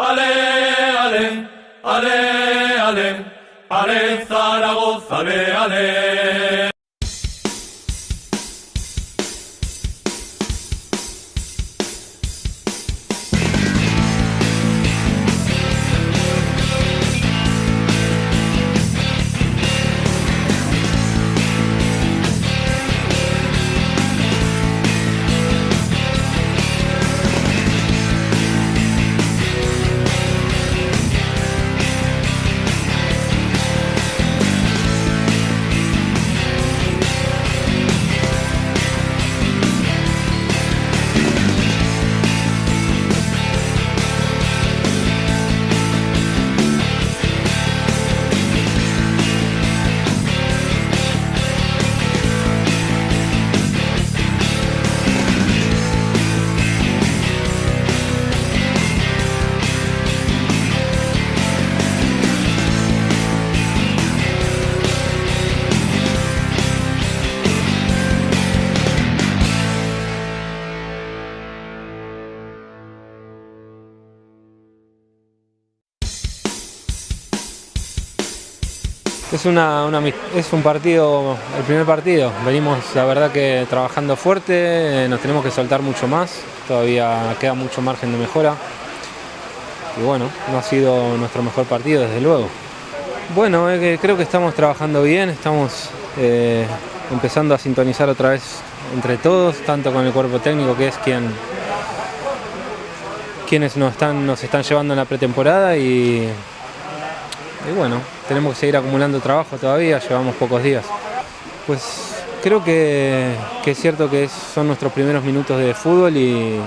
Ale, ale, ale, ale, ale Zaragoza, ale, ale. Es un partido, el primer partido. Venimos, la verdad, que trabajando fuerte, nos tenemos que soltar mucho más, todavía queda mucho margen de mejora. Y bueno, no ha sido nuestro mejor partido, desde luego. Bueno, creo que estamos trabajando bien, estamos empezando a sintonizar otra vez entre todos, tanto con el cuerpo técnico, que es quienes nos están llevando en la pretemporada, y bueno, tenemos que seguir acumulando trabajo todavía, llevamos pocos días. Pues creo que es cierto que son nuestros primeros minutos de fútbol y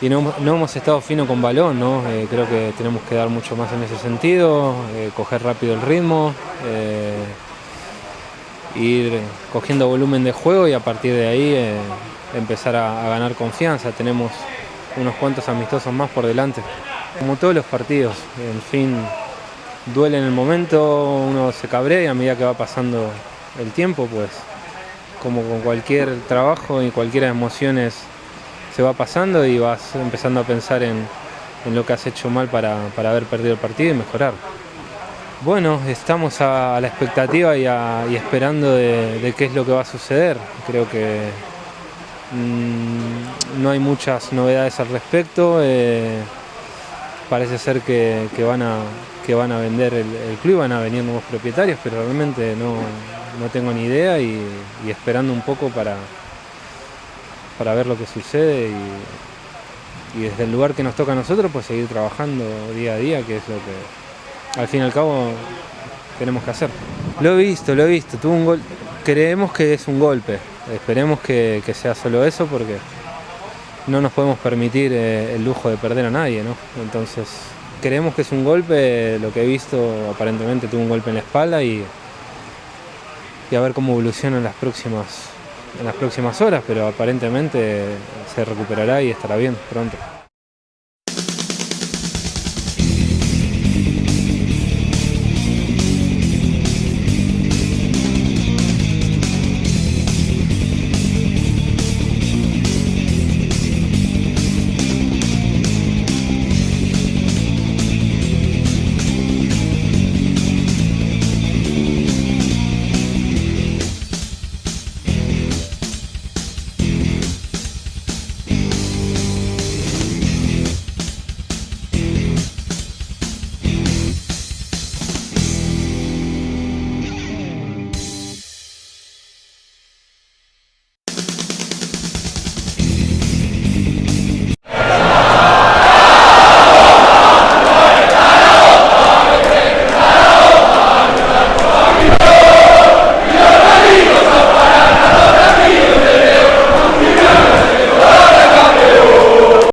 no hemos estado fino con balón, ¿no? Creo que tenemos que dar mucho más en ese sentido, coger rápido el ritmo, ir cogiendo volumen de juego y a partir de ahí empezar a ganar confianza. Tenemos unos cuantos amistosos más por delante. Como todos los partidos, en fin, duele en el momento, uno se cabrea y a medida que va pasando el tiempo, pues como con cualquier trabajo y cualquier emociones se va pasando y vas empezando a pensar en lo que has hecho mal para haber perdido el partido y mejorar. Bueno, estamos a la expectativa y esperando de qué es lo que va a suceder. Creo que no hay muchas novedades al respecto. Parece ser que van a vender el club, van a venir nuevos propietarios, pero realmente no tengo ni idea y esperando un poco para ver lo que sucede y desde el lugar que nos toca a nosotros, pues seguir trabajando día a día, que es lo que al fin y al cabo tenemos que hacer. Lo he visto, tuvo un gol, creemos que es un golpe, esperemos que sea solo eso, porque no nos podemos permitir el lujo de perder a nadie, ¿no? Entonces, creemos que es un golpe, lo que he visto aparentemente tuvo un golpe en la espalda y a ver cómo evoluciona en las próximas horas, pero aparentemente se recuperará y estará bien pronto.